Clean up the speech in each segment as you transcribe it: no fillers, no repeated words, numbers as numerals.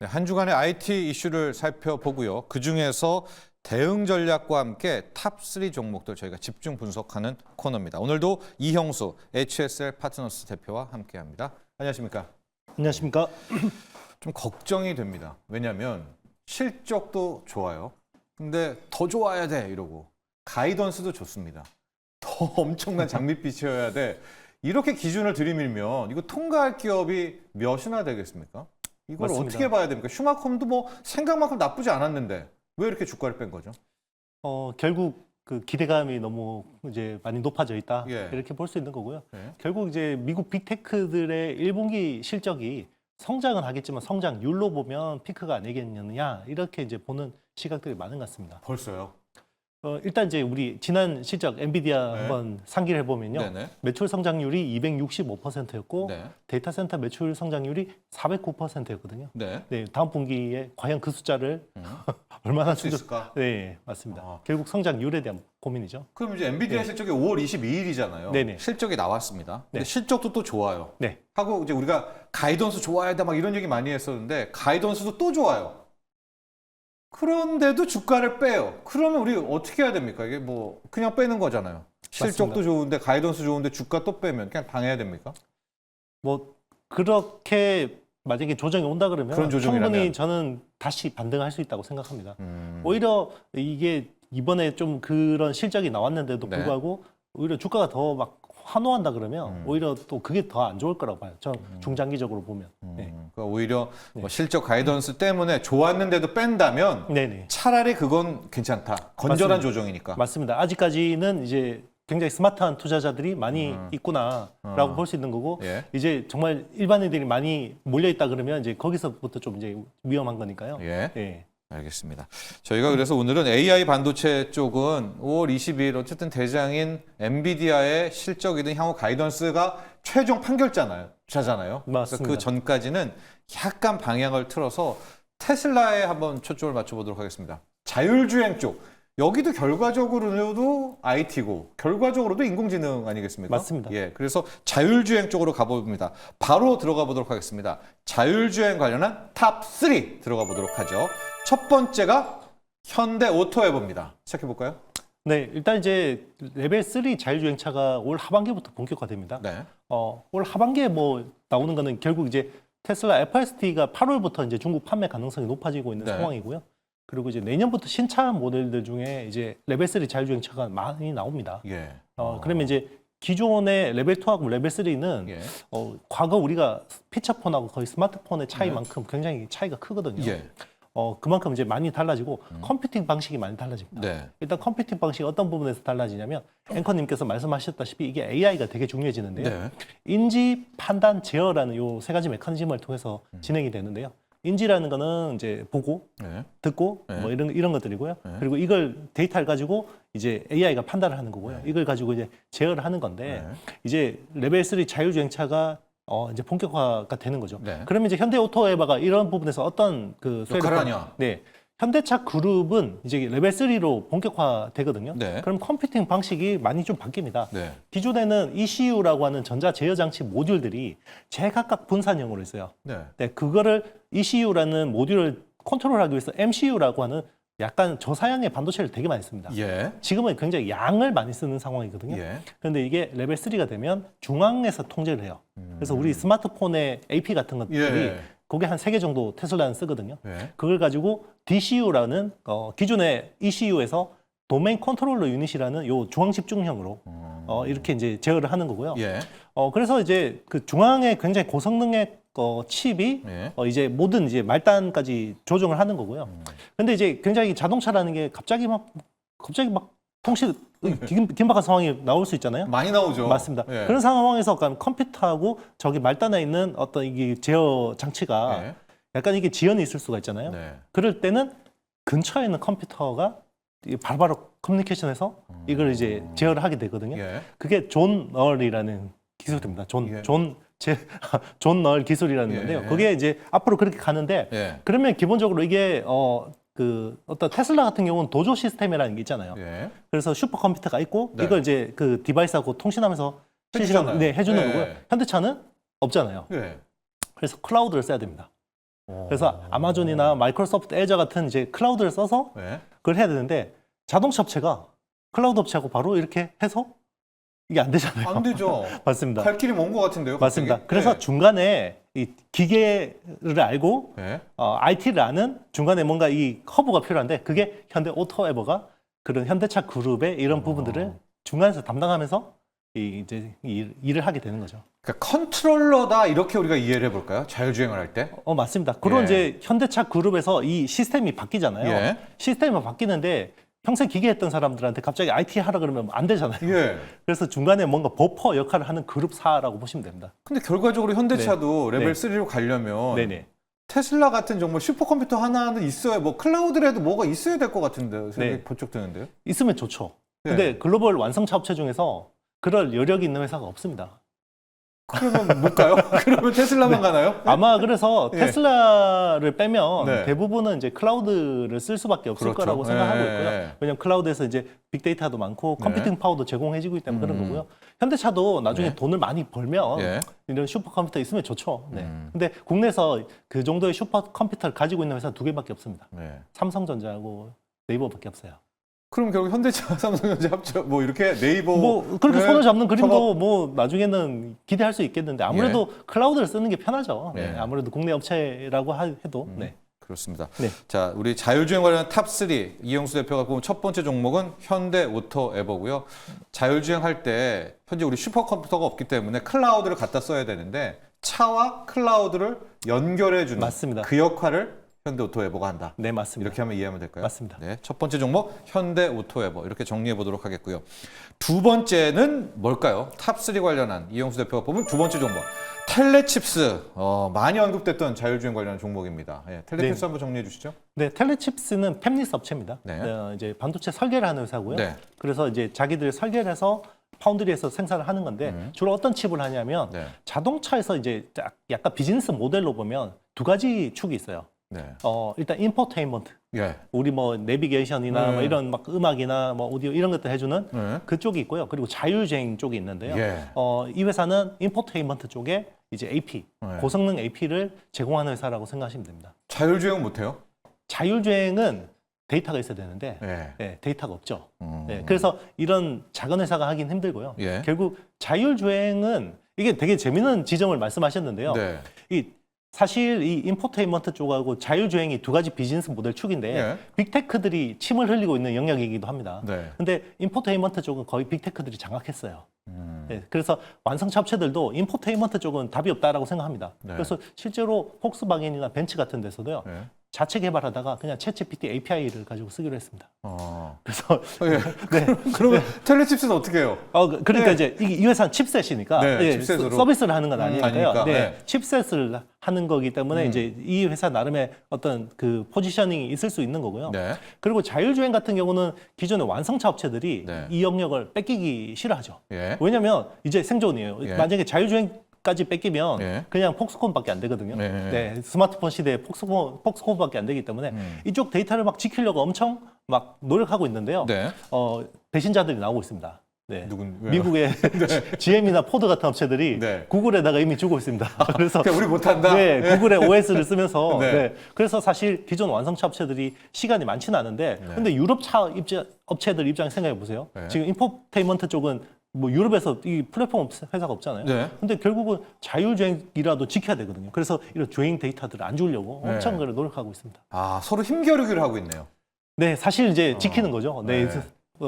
네, 한 주간의 IT 이슈를 살펴보고요. 그중에서 대응 전략과 함께 탑3 종목들 저희가 집중 분석하는 코너입니다. 오늘도 이형수 HSL 파트너스 대표와 함께합니다. 안녕하십니까? 안녕하십니까? 좀 걱정이 됩니다. 왜냐하면 실적도 좋아요. 근데 더 좋아야 돼 이러고 가이던스도 좋습니다. 더 엄청난 장밋빛이어야 돼. 이렇게 기준을 들이밀면 이거 통과할 기업이 몇이나 되겠습니까? 이걸 맞습니다. 어떻게 봐야 됩니까? 슈마콤도 뭐 생각만큼 나쁘지 않았는데 왜 이렇게 주가를 뺀 거죠? 결국 그 기대감이 너무 이제 많이 높아져 있다. 예. 이렇게 볼 수 있는 거고요. 네. 결국 이제 미국 빅테크들의 1분기 실적이 성장은 하겠지만 성장률로 보면 피크가 아니겠느냐 이렇게 이제 보는 시각들이 많은 것 같습니다. 벌써요? 일단 이제 우리 지난 실적 엔비디아 네. 한번 상기를 해보면요. 네네. 매출 성장률이 265%였고 네. 데이터 센터 매출 성장률이 409%였거든요. 네. 네, 다음 분기에 과연 그 숫자를 얼마나 할 수 있을까? 네, 맞습니다. 아. 결국 성장률에 대한 고민이죠. 그럼 이제 엔비디아 네. 실적이 5월 22일이잖아요. 네네. 실적이 나왔습니다. 근데 네. 실적도 또 좋아요. 네, 하고 이제 우리가 가이던스 좋아야 돼 막 이런 얘기 많이 했었는데 가이던스도 또 좋아요. 그런데도 주가를 빼요. 그러면 우리 어떻게 해야 됩니까? 이게 뭐 그냥 빼는 거잖아요. 실적도 맞습니다. 좋은데 가이던스 좋은데 주가 또 빼면 그냥 당해야 됩니까? 뭐 그렇게 만약에 조정이 온다 그러면 그런 조정이라면? 충분히 저는 다시 반등할 수 있다고 생각합니다. 음. 오히려 이게 이번에 좀 그런 실적이 나왔는데도 네. 불구하고 오히려 주가가 더 막 환호한다 그러면 음. 오히려 또 그게 더 안 좋을 거라고 봐요. 저 중장기적으로 보면. 네. 그러니까 오히려 네. 뭐 실적 가이던스 때문에 좋았는데도 뺀다면 네네. 차라리 그건 괜찮다. 건전한 맞습니다. 조정이니까. 맞습니다. 아직까지는 이제 굉장히 스마트한 투자자들이 많이 있구나라고 볼 수 있는 거고 예. 이제 정말 일반인들이 많이 몰려 있다 그러면 이제 거기서부터 좀 이제 위험한 거니까요. 예. 예. 알겠습니다. 저희가 그래서 오늘은 AI 반도체 쪽은 5월 20일 어쨌든 대장인 엔비디아의 실적이든 향후 가이던스가 최종 판결자잖아요. 그래서 맞습니다. 그 전까지는 약간 방향을 틀어서 테슬라에 한번 초점을 맞춰보도록 하겠습니다. 자율주행 쪽. 여기도 결과적으로도 IT고 결과적으로도 인공지능 아니겠습니까? 맞습니다. 예, 그래서 자율주행 쪽으로 가봅니다. 바로 들어가 보도록 하겠습니다. 자율주행 관련한 탑3 들어가 보도록 하죠. 첫 번째가 현대오토에버입니다. 시작해 볼까요? 네, 일단 이제 레벨 3 자율주행차가 올 하반기부터 본격화됩니다. 네. 올 하반기에 뭐 나오는 거는 결국 이제 테슬라 FSD가 8월부터 이제 중국 판매 가능성이 높아지고 있는 네. 상황이고요. 그리고 이제 내년부터 신차 모델들 중에 이제 레벨 3 자율주행차가 많이 나옵니다. 예. 그러면 이제 기존의 레벨 2하고 레벨 3는 예. 과거 우리가 피처폰하고 거의 스마트폰의 차이만큼 굉장히 차이가 크거든요. 예. 그만큼 이제 많이 달라지고 컴퓨팅 방식이 많이 달라집니다. 네. 일단 컴퓨팅 방식이 어떤 부분에서 달라지냐면 앵커님께서 말씀하셨다시피 이게 AI가 되게 중요해지는데요. 네. 인지, 판단, 제어라는 요 세 가지 메커니즘을 통해서 진행이 되는데요. 인지라는 거는 이제 보고, 네. 듣고 네. 뭐 이런 것들이고요. 네. 그리고 이걸 데이터를 가지고 이제 AI가 판단을 하는 거고요. 이걸 가지고 이제 제어를 하는 건데 네. 이제 레벨 3 자율주행차가 이제 본격화가 되는 거죠. 네. 그러면 이제 현대오토에버가 이런 부분에서 어떤 그 역할을 하냐? 네. 현대차 그룹은 이제 레벨 3로 본격화되거든요. 네. 그럼 컴퓨팅 방식이 많이 좀 바뀝니다. 네. 기존에는 ECU라고 하는 전자 제어 장치 모듈들이 제각각 분산형으로 있어요. 네. 네, 그거를 ECU라는 모듈을 컨트롤하기 위해서 MCU라고 하는 약간 저사양의 반도체를 되게 많이 씁니다. 예. 지금은 굉장히 양을 많이 쓰는 상황이거든요. 예. 그런데 이게 레벨 3가 되면 중앙에서 통제를 해요. 그래서 우리 스마트폰의 AP 같은 것들이 예. 그게 한 3개 정도 테슬라는 쓰거든요. 예. 그걸 가지고 DCU라는 기존의 ECU에서 도메인 컨트롤러 유닛이라는 요 중앙 집중형으로 이렇게 이제 제어를 하는 거고요. 예. 그래서 이제 그 중앙에 굉장히 고성능의 칩이 예. 이제 모든 이제 말단까지 조정을 하는 거고요. 근데 이제 굉장히 자동차라는 게 갑자기 막 통신 긴박한 상황이 나올 수 있잖아요. 많이 나오죠. 맞습니다. 예. 그런 상황에서 약간 컴퓨터하고 저기 말단에 있는 어떤 이게 제어 장치가 예. 약간 이게 지연이 있을 수가 있잖아요. 네. 그럴 때는 근처에 있는 컴퓨터가 바로바로 커뮤니케이션해서 이걸 이제 제어를 하게 되거든요. 예. 그게 존 널이라는 기술입니다. 예. 존 널 기술이라는 예. 건데요. 그게 이제 앞으로 그렇게 가는데 예. 그러면 기본적으로 이게 어떤 테슬라 같은 경우는 도조 시스템이라는 게 있잖아요. 예. 그래서 슈퍼컴퓨터가 있고 네. 이걸 이제 그 디바이스하고 통신하면서 실시간 해주잖아요. 해주는 예. 거고요. 현대차는 없잖아요. 예. 그래서 클라우드를 써야 됩니다. 그래서 아마존이나 마이크로소프트 애저 같은 이제 클라우드를 써서 네. 그걸 해야 되는데 자동차 업체가 클라우드 업체하고 바로 이렇게 해서 이게 안 되잖아요. 안 되죠. 맞습니다. 갈 길이 먼 것 같은데요. 갑자기? 맞습니다. 그래서 네. 중간에 이 기계를 알고 네. IT를 아는 중간에 뭔가 이 허브가 필요한데 그게 현대 오토에버가 그런 현대차 그룹의 이런 부분들을 중간에서 담당하면서 이제 일을 하게 되는 거죠. 그러니까 컨트롤러다 이렇게 우리가 이해를 해볼까요? 자율주행을 할 때? 맞습니다. 그런 예. 이제 현대차 그룹에서 이 시스템이 바뀌잖아요. 예. 시스템이 바뀌는데 평생 기계 했던 사람들한테 갑자기 IT 하라 그러면 안 되잖아요. 예. 그래서 중간에 뭔가 버퍼 역할을 하는 그룹사라고 보시면 됩니다. 근데 결과적으로 현대차도 레벨 3로 가려면 네네. 테슬라 같은 정말 슈퍼컴퓨터 하나는 있어야 뭐 클라우드라도 뭐가 있어야 될 것 같은데 생각이 네. 번쩍 드는데요. 있으면 좋죠. 근데 글로벌 완성차 업체 중에서 그럴 여력이 있는 회사가 없습니다. 그러면 못 가요? 그러면 테슬라만 가나요? 아마 그래서 예. 테슬라를 빼면 네. 대부분은 이제 클라우드를 쓸 수밖에 없을 그렇죠. 거라고 생각하고 예. 있고요. 왜냐하면 클라우드에서 이제 빅데이터도 많고 컴퓨팅 파워도 제공해주기 때문에 그런 거고요. 현대차도 나중에 네. 돈을 많이 벌면 예. 이런 슈퍼컴퓨터 있으면 좋죠. 네. 근데 국내에서 그 정도의 슈퍼컴퓨터를 가지고 있는 회사 2개밖에 없습니다. 네. 삼성전자하고 네이버밖에 없어요. 그럼 결국 현대차, 삼성전자 합쳐 뭐 이렇게 네이버 뭐 그렇게 네. 손을 잡는 그림도 협업. 뭐 나중에는 기대할 수 있겠는데 아무래도 클라우드를 쓰는 게 편하죠. 예. 네. 아무래도 국내 업체라고 해도 네. 그렇습니다. 네. 자, 우리 자율주행 관련 탑3 이영수 대표가 뽑은 첫 번째 종목은 현대 오토 에버고요. 자율주행 할 때 현재 우리 슈퍼컴퓨터가 없기 때문에 클라우드를 갖다 써야 되는데 차와 클라우드를 연결해 주는 맞습니다. 그 역할을 현대 오토 에버가 한다. 네, 맞습니다. 이렇게 하면 이해하면 될까요? 맞습니다. 네, 첫 번째 종목 현대 오토에버 이렇게 정리해 보도록 하겠고요. 두 번째는 뭘까요? 탑3 관련한 이영수 대표가 뽑은 두 번째 종목 텔레칩스. 많이 언급됐던 자율주행 관련 종목입니다. 예, 텔레칩스 네. 한번 정리해 주시죠. 네, 텔레칩스는 팹리스 업체입니다. 네. 이제 반도체 설계를 하는 회사고요. 네. 그래서 이제 자기들 설계를 해서 파운드리에서 생산을 하는 건데 주로 어떤 칩을 하냐면 네. 자동차에서 이제 약간 비즈니스 모델로 보면 두 가지 축이 있어요. 네. 일단 인포테인먼트. 예. 우리 뭐 내비게이션이나 네. 뭐 이런 막 음악이나 뭐 오디오 이런 것들 해주는 네. 그쪽이 있고요. 그리고 자율주행 쪽이 있는데요. 예. 이 회사는 인포테인먼트 쪽에 이제 AP, 네. 고성능 AP를 제공하는 회사라고 생각하시면 됩니다. 자율주행은 못해요? 자율주행은 데이터가 있어야 되는데 예. 네, 데이터가 없죠. 음. 네, 그래서 이런 작은 회사가 하긴 힘들고요. 예. 결국 자율주행은 이게 되게 재밌는 지점을 말씀하셨는데요. 네. 이 사실 이 인포테인먼트 쪽하고 자율주행이 두 가지 비즈니스 모델 축인데 예. 빅테크들이 침을 흘리고 있는 영역이기도 합니다. 네. 근데 인포테인먼트 쪽은 거의 빅테크들이 장악했어요. 음. 네, 그래서 완성차 업체들도 인포테인먼트 쪽은 답이 없다라고 생각합니다. 네. 그래서 실제로 폭스바겐이나 벤츠 같은 데서도요. 예. 자체 개발하다가 그냥 챗GPT API를 가지고 쓰기로 했습니다. 그래서 예. 네. 그러면 텔레칩스는 어떻게 해요? 그러니까 네. 이제 이 회사는 칩셋이니까 네, 칩셋으로. 서비스를 하는 건 아니니까요. 아니니까, 네, 네. 칩셋을 하는 거기 때문에 이제 이 회사 나름의 어떤 그 포지셔닝이 있을 수 있는 거고요. 네. 그리고 자율주행 같은 경우는 기존의 완성차 업체들이 네. 이 영역을 뺏기기 싫어하죠. 예. 왜냐하면 이제 생존이에요. 예. 만약에 자율주행까지 뺏기면 예. 그냥 폭스콘밖에 안 되거든요. 예. 네, 스마트폰 시대에 폭스콘밖에 안 되기 때문에 이쪽 데이터를 막 지키려고 엄청 막 노력하고 있는데요. 네. 배신자들이 나오고 있습니다. 네. 왜요? 미국의 GM이나 포드 같은 업체들이 네. 구글에다가 이미 주고 있습니다. 그래서 그러니까 우리 못한다? 네, 예. 구글의 OS를 쓰면서 네. 네. 그래서 사실 기존 완성차 업체들이 시간이 많지는 않은데 네. 근데 유럽차 업체들 입장 생각해 보세요. 네. 지금 인포테인먼트 쪽은 뭐 유럽에서 이 플랫폼 회사가 없잖아요. 네. 근데 결국은 자율주행이라도 지켜야 되거든요. 그래서 이런 주행 데이터들을 안 주려고 네. 엄청 그걸 노력하고 있습니다. 아, 서로 힘겨루기를 하고 있네요. 네, 사실 이제 지키는 거죠. 네. 네.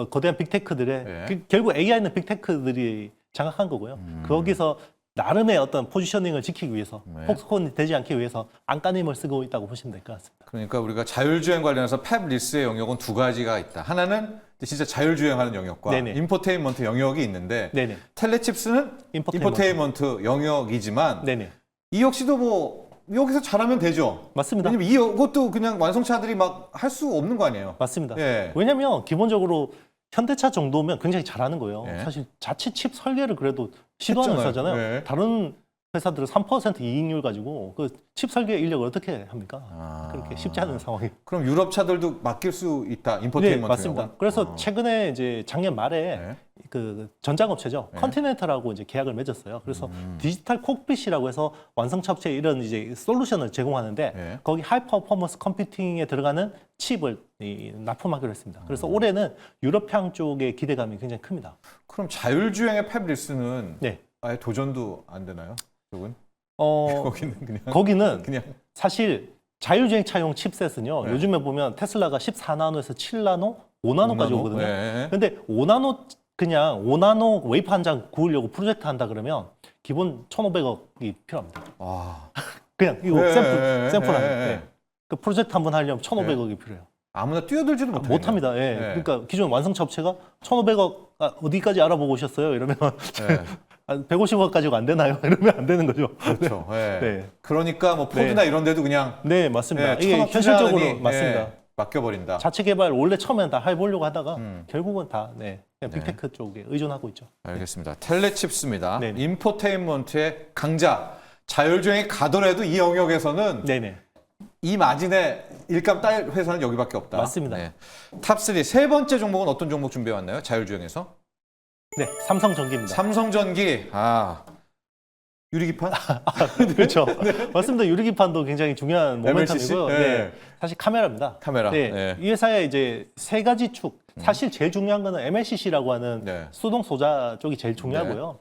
거대한 빅테크들의 네. 결국 AI는 빅테크들이 장악한 거고요. 거기서 나름의 어떤 포지셔닝을 지키기 위해서 네. 폭스콘이 되지 않기 위해서 안간힘을 쓰고 있다고 보시면 될 것 같습니다. 그러니까 우리가 자율주행 관련해서 팹리스의 영역은 두 가지가 있다. 하나는 진짜 자율주행하는 영역과 네네. 인포테인먼트 영역이 있는데 네네. 텔레칩스는 인포테인먼트 영역이지만 네네. 이 역시도 뭐 여기서 잘하면 되죠. 맞습니다. 왜냐면 이것도 그냥 완성차들이 막 할 수 없는 거 아니에요. 맞습니다. 예. 왜냐하면 기본적으로 현대차 정도면 굉장히 잘하는 거예요. 예. 사실 자체 칩 설계를 그래도 시도하는 했잖아요. 회사잖아요. 예. 다른 회사들은 3% 이익률 가지고 그 칩 설계 인력을 어떻게 합니까? 아. 그렇게 쉽지 않은 상황이. 그럼 유럽 차들도 맡길 수 있다. 네, 인포테인먼트 맞습니다. 영역은? 그래서 최근에 이제 작년 말에 네. 그 전장업체죠. 네. 컨티넨탈하고 이제 계약을 맺었어요. 그래서 디지털 콕핏이라고 해서 완성차 업체에 이런 이제 솔루션을 제공하는데 네. 거기 하이 퍼포먼스 컴퓨팅에 들어가는 칩을 납품하기로 했습니다. 그래서 올해는 유럽향 쪽의 기대감이 굉장히 큽니다. 그럼 자율주행의 팹리스는 네. 아예 도전도 안 되나요? 그건 거기는 거기는 그냥 사실 자율주행 차용 칩셋은요. 네. 요즘에 보면 테슬라가 14나노에서 7나노, 5나노까지 5나노? 오거든요. 네. 근데 5나노 그냥 5나노 웨이프 한 장 구우려고 프로젝트 한다 그러면 기본 1,500억이 필요합니다. 와, 그냥 이거 네, 샘플 하는. 네. 네. 그 프로젝트 한번 하려면 1,500억이 필요해요. 아무나 뛰어들지도 못합니다. 못합니다. 예. 네. 그러니까 기존 완성차 업체가 1,500억 어디까지 알아보고 오셨어요? 이러면 네. 150억 가지고 안 되나요? 이러면 안 되는 거죠. 그렇죠. 네. 네. 그러니까 뭐 포드나 네. 이런 데도 그냥 네, 맞습니다. 네, 이게 천억 현실적으로 투자하느니, 맞습니다. 네, 맡겨버린다. 자체 개발 원래 처음에는 다 해보려고 하다가 결국은 다 그냥 네. 빅테크 쪽에 의존하고 있죠. 알겠습니다. 텔레칩스입니다. 네네. 인포테인먼트의 강자. 자율주행이 가더라도 이 영역에서는 네네. 이 마진의 일감 딸 회사는 여기밖에 없다. 맞습니다. 탑3 세 번째 종목은 어떤 종목 준비해 왔나요? 자율주행에서? 네, 삼성전기입니다. 삼성전기. 유리기판? 그렇죠. 맞습니다. 유리기판도 굉장히 중요한 MLCC? 모멘텀이고요. 네. 네. 사실 카메라입니다. 카메라. 네. 네. 이 회사의 이제 세 가지 축. 사실 제일 중요한 거는 MLCC라고 하는 네. 수동 소자 쪽이 제일 중요하고요.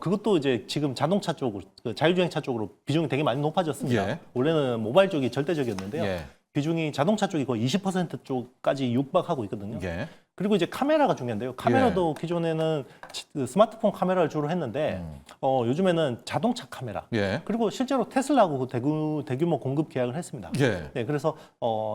그것도 이제 지금 자동차 쪽으로, 그 자율주행차 쪽으로 비중이 되게 많이 높아졌습니다. 예. 원래는 모바일 쪽이 절대적이었는데요. 예. 비중이 자동차 쪽이 거의 20% 쪽까지 육박하고 있거든요. 예. 그리고 이제 카메라가 중요한데요. 카메라도 기존에는 그 스마트폰 카메라를 주로 했는데 요즘에는 자동차 카메라. 예. 그리고 실제로 테슬라하고 대규모 공급 계약을 했습니다. 예. 네, 그래서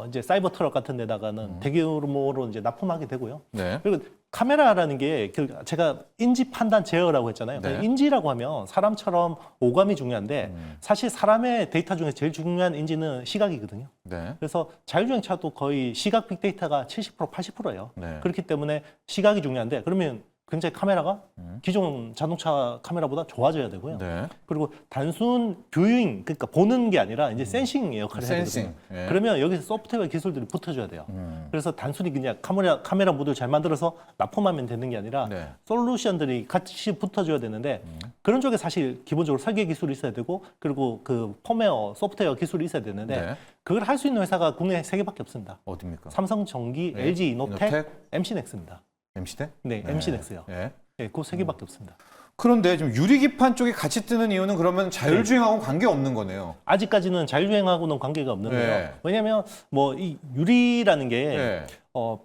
이제 사이버 트럭 같은 데다가는 대규모로 이제 납품하게 되고요. 네. 그리고 카메라라는 게 제가 인지 판단 제어라고 했잖아요. 네. 인지라고 하면 사람처럼 오감이 중요한데 사실 사람의 데이터 중에 제일 중요한 인지는 시각이거든요. 네. 그래서 자율주행차도 거의 시각 빅데이터가 70% 80%예요. 네. 그렇기 때문에 시각이 중요한데 그러면 굉장히 카메라가 기존 자동차 카메라보다 좋아져야 되고요. 네. 그리고 단순 뷰잉, 그러니까 보는 게 아니라 이제 센싱 역할을 해야 센싱. 되거든요. 예. 그러면 여기서 소프트웨어 기술들이 붙어줘야 돼요. 그래서 단순히 그냥 카메라 모듈 잘 만들어서 납품하면 되는 게 아니라 네. 솔루션들이 같이 붙어줘야 되는데 그런 쪽에 사실 기본적으로 설계 기술이 있어야 되고 그리고 그 펌웨어, 소프트웨어 기술이 있어야 되는데 네. 그걸 할 수 있는 회사가 국내에 3개밖에 없습니다. 어디입니까? 삼성전기, 네. LG 이노텍, 이노텍? MC넥스입니다. MC대? 네, MC넥스요. 예. 네, 그 3개밖에 없습니다. 그런데 지금 유리기판 쪽이 같이 뜨는 이유는 그러면 자율주행하고는 관계 없는 거네요. 아직까지는 자율주행하고는 관계가 없는데요. 네. 왜냐하면 뭐 이 유리라는 게 네.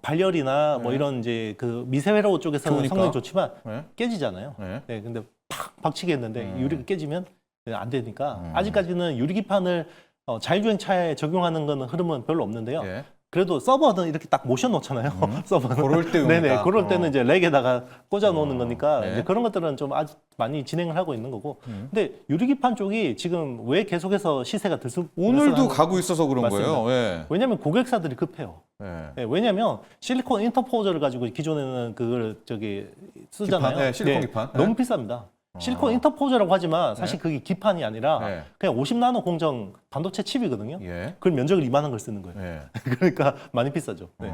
발열이나 뭐 이런 이제 그 미세회로 쪽에서는 좋으니까. 성능이 좋지만 네. 깨지잖아요. 네. 네, 근데 팍 박치게 했는데 유리가 깨지면 안 되니까 아직까지는 유리기판을 자율주행 차에 적용하는 거는 흐름은 별로 없는데요. 예. 그래도 서버는 이렇게 딱 모셔 놓잖아요. 서버는. 그럴 때 네네. 용이다. 그럴 때는 이제 렉에다가 꽂아 놓는 거니까 네. 이제 그런 것들은 좀 아주 많이 진행을 하고 있는 거고. 근데 유리기판 쪽이 지금 왜 계속해서 시세가 오늘도 가고 있어서 그런 맞습니다. 거예요. 예. 왜냐하면 고객사들이 급해요. 예. 네, 왜냐하면 실리콘 인터포저를 가지고 기존에는 그걸 쓰잖아요. 기판? 네, 실리콘 기판. 네. 너무 비쌉니다. 실리콘 인터포저라고 하지만 사실 그게 기판이 아니라 네. 그냥 50나노 공정 반도체 칩이거든요. 예. 그걸 면적을 이만한 걸 쓰는 거예요. 예. 그러니까 많이 비싸죠. 네.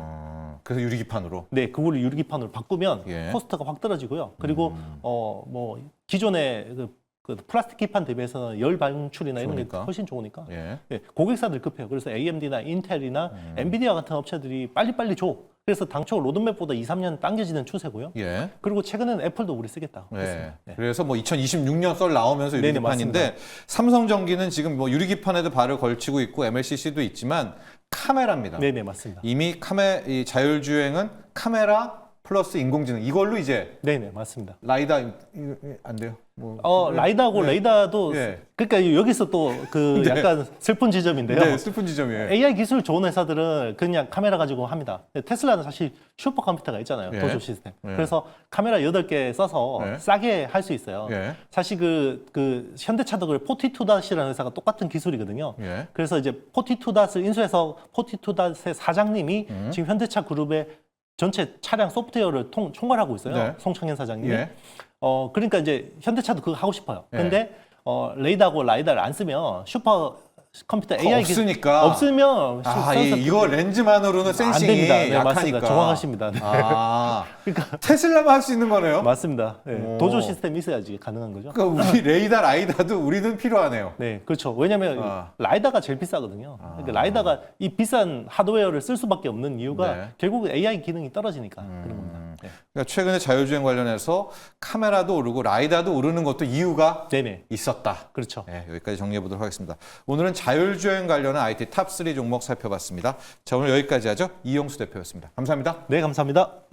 그래서 유리기판으로. 네, 그걸 유리기판으로 바꾸면 예. 코스트가 확 떨어지고요. 그리고 뭐 기존의 그 플라스틱 기판 대비해서는 열 방출이나 이런 게 좋으니까. 훨씬 좋으니까 예. 네, 고객사들 급해요. 그래서 AMD나 인텔이나 엔비디아 같은 업체들이 빨리빨리 줘. 그래서 당초 로드맵보다 2, 3년 당겨지는 추세고요. 예. 그리고 최근에는 애플도 우리 쓰겠다. 예. 했습니다. 네. 그래서 뭐 2026년 썰 나오면서 네네, 유리기판인데 삼성전기는 지금 뭐 유리기판에도 발을 걸치고 있고 MLCC도 있지만 카메라입니다. 네네, 맞습니다. 이미 이 자율주행은 카메라 플러스 인공지능 이걸로 이제 네네, 맞습니다. 라이다 안 돼요? 뭐 라이다하고 네. 레이다도 네. 그러니까 여기서 또 그 네. 약간 슬픈 지점인데요. 네, 슬픈 지점이에요. AI 기술 좋은 회사들은 그냥 카메라 가지고 합니다. 테슬라는 사실 슈퍼컴퓨터가 있잖아요. 예. 도조 시스템. 예. 그래서 카메라 8개 써서 예. 싸게 할 수 있어요. 예. 사실 그 현대차도 그 포티투닷이라는 회사가 똑같은 기술이거든요. 예. 그래서 이제 포티투닷을 인수해서 포티투닷의 사장님이 지금 현대차 그룹의 전체 차량 소프트웨어를 총괄하고 있어요. 네. 송창현 사장님이. 예. 그러니까 이제 현대차도 그거 하고 싶어요. 예. 근데 레이다하고 라이다를 안 쓰면 슈퍼 컴퓨터 AI 없으니까. 없으면 이거 렌즈만으로는 안 센싱이 됩니다. 네, 약하니까. 맞습니다. 정확하십니다. 네. 그러니까 테슬라만 할 수 있는 거네요. 맞습니다. 네. 오. 도조 시스템이 있어야지 가능한 거죠. 그러니까 우리 레이더, 라이다도 우리는 필요하네요. 네, 그렇죠. 왜냐하면 아. 라이다가 제일 비싸거든요. 그러니까 라이다가 이 비싼 하드웨어를 쓸 수밖에 없는 이유가 네. 결국 AI 기능이 떨어지니까 그런 겁니다. 네. 그러니까 최근에 자율주행 관련해서 카메라도 오르고 라이다도 오르는 것도 이유가 네네. 있었다. 그렇죠. 네, 여기까지 정리해 보도록 하겠습니다. 오늘은 자율주행 관련한 IT 탑3 종목 살펴봤습니다. 자, 오늘 여기까지 하죠. 이용수 대표였습니다. 감사합니다. 네, 감사합니다.